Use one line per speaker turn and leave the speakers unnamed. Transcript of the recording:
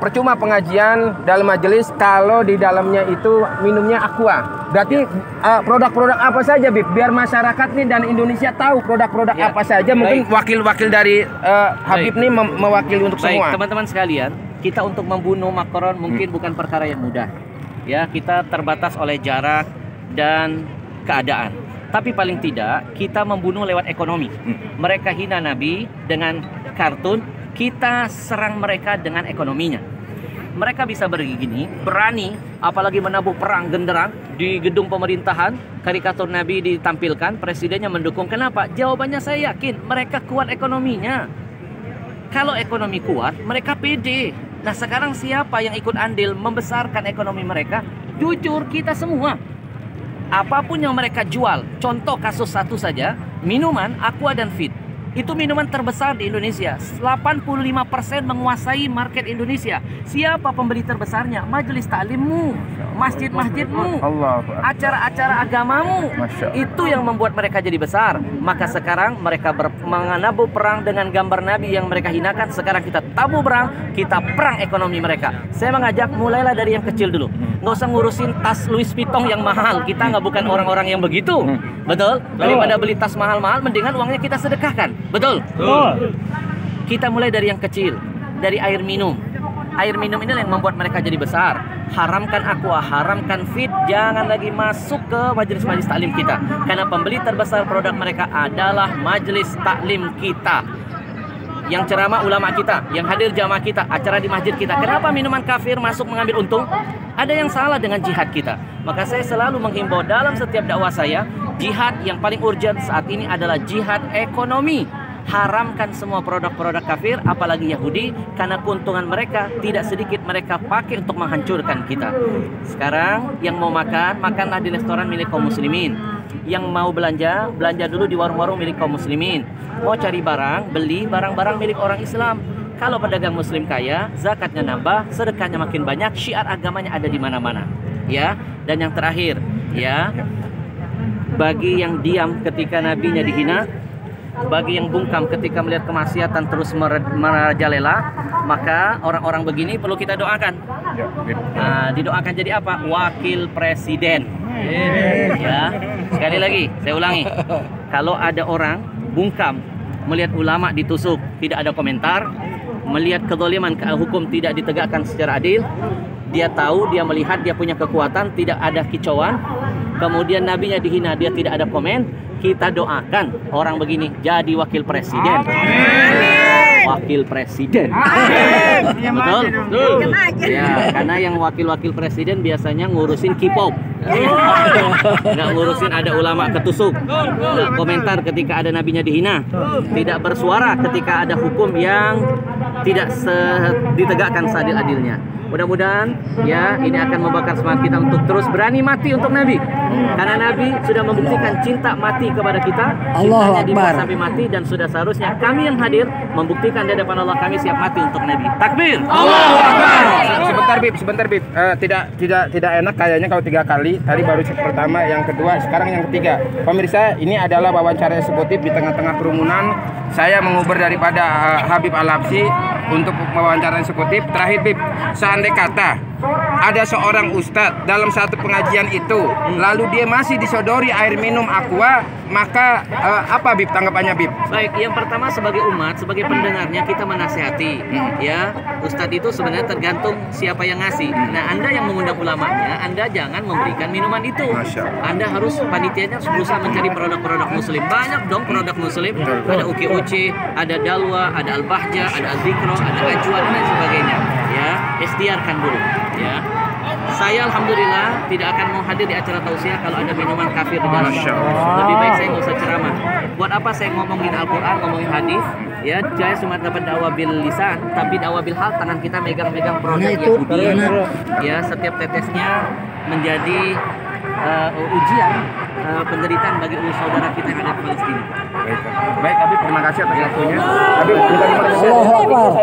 percuma pengajian dalam majelis kalau di dalamnya itu minumnya aqua. Berarti produk-produk apa saja, Bib? Biar masyarakat nih dan Indonesia tahu produk-produk apa saja. Mungkin wakil-wakil dari Habib nih mewakili untuk semua.
Teman-teman sekalian, kita untuk membunuh Macron mungkin bukan perkara yang mudah. Ya, kita terbatas oleh jarak dan keadaan. Tapi paling tidak kita membunuh lewat ekonomi. Mereka hina Nabi dengan kartun, kita serang mereka dengan ekonominya. Mereka bisa begini, berani, apalagi menabuh perang genderang di gedung pemerintahan, karikatur Nabi ditampilkan, presidennya mendukung. Kenapa? Jawabannya saya yakin, mereka kuat ekonominya. Kalau ekonomi kuat, mereka pede. Nah sekarang siapa yang ikut andil membesarkan ekonomi mereka? Jujur kita semua. Apapun yang mereka jual, contoh kasus satu saja, minuman Aqua dan Fit. Itu minuman terbesar di Indonesia. 85% menguasai market Indonesia. Siapa pembeli terbesarnya? Majelis taklimmu, masjid-masjidmu, acara-acara agamamu. Itu yang membuat mereka jadi besar. Maka sekarang mereka menabuh perang dengan gambar Nabi yang mereka hinakan. Sekarang kita tabuh perang, kita perang ekonomi mereka. Saya mengajak mulailah dari yang kecil dulu. Nggak usah ngurusin tas Louis Vuitton yang mahal. Kita nggak bukan orang-orang yang begitu. Betul? Daripada beli tas mahal-mahal, mendingan uangnya kita sedekahkan. Betul? Kita mulai dari yang kecil, dari air minum. Air minum ini yang membuat mereka jadi besar. Haramkan Aqua, haramkan Fit, jangan lagi masuk ke majelis-majelis taklim kita. Karena pembeli terbesar produk mereka adalah majelis taklim kita. Yang ceramah ulama kita, yang hadir jamaah kita, acara di masjid kita. Kenapa minuman kafir masuk mengambil untung? Ada yang salah dengan jihad kita. Maka saya selalu menghimbau dalam setiap dakwah saya, jihad yang paling urgent saat ini adalah jihad ekonomi. Haramkan semua produk-produk kafir, apalagi Yahudi, karena keuntungan mereka tidak sedikit mereka pakai untuk menghancurkan kita. Sekarang yang mau makan, makanlah di restoran milik kaum muslimin. Yang mau belanja, belanja dulu di warung-warung milik kaum muslimin. Mau cari barang, beli barang-barang milik orang Islam. Kalau pedagang muslim kaya, zakatnya nambah, sedekahnya makin banyak, syiar agamanya ada di mana-mana. Ya, dan yang terakhir, ya, bagi yang diam ketika nabinya dihina, bagi yang bungkam ketika melihat kemaksiatan terus merajalela, maka orang-orang begini perlu kita doakan. Nah, didoakan jadi apa? Wakil presiden. Ya, sekali lagi saya ulangi, kalau ada orang bungkam melihat ulama ditusuk, tidak ada komentar, melihat kezaliman hukum tidak ditegakkan secara adil, dia tahu, dia melihat, dia punya kekuatan, tidak ada kicauan, kemudian nabinya dihina, dia tidak ada komen, kita doakan orang begini jadi wakil presiden. Wakil presiden. Betul? Ya, karena yang wakil-wakil presiden biasanya ngurusin K-pop. Nggak ngurusin ada ulama ketusuk. Nggak komentar ketika ada nabinya dihina. Tidak bersuara ketika ada hukum yang tidak ditegakkan seadil-adilnya. Mudah-mudahan ya ini akan membakar semangat kita untuk terus berani mati untuk Nabi. Karena Nabi sudah membuktikan cinta mati kepada kita. Cintanya dibuat sampai mati, dan sudah seharusnya kami yang hadir membuktikan di hadapan Allah kami siap mati untuk Nabi. Takbir.
Allahu Akbar. Sebentar Bib. Tidak enak kayaknya kalau 3 kali. Tadi baru pertama, yang kedua, sekarang yang ketiga. Pemirsa, ini adalah wawancara eksekutif di tengah-tengah kerumunan. Saya menguber daripada Habib Al-Habsyi untuk wawancara eksekutif. Terakhir Bib, seandai kata ada seorang ustadz dalam satu pengajian itu, lalu dia masih disodori air minum Aqua, maka apa Bib tanggapannya Bib?
Baik, yang pertama sebagai umat, sebagai pendengarnya kita menasihati. Ya, ustadz itu sebenarnya tergantung siapa yang ngasih. Nah, Anda yang mengundang ulamanya, Anda jangan memberikan minuman itu. Anda harus, panitianya berusaha mencari produk-produk muslim. Banyak dong produk muslim. Ada Uki-Uci, ada Dalwa, ada Al-Bahjah, ada Al-Zikro, ada Ajwa, dan lain sebagainya. Ya, ikhtiarkan dulu. Ya, saya alhamdulillah tidak akan mau hadir di acara tausiah kalau ada minuman kafir di dalam. Lebih baik saya nggak usah ceramah. Buat apa saya ngomongin Al-Quran, ngomongin hadis? Ya, saya cuma dapat dakwah bil lisan, tapi dakwah bil hal, tangan kita megang-megang produk Yahudi. Ya, setiap tetesnya menjadi ujian penderitaan bagi saudara kita yang ada di Palestina.
Baik, Habib, terima kasih atas waktunya. Habib,
Allahu Akbar.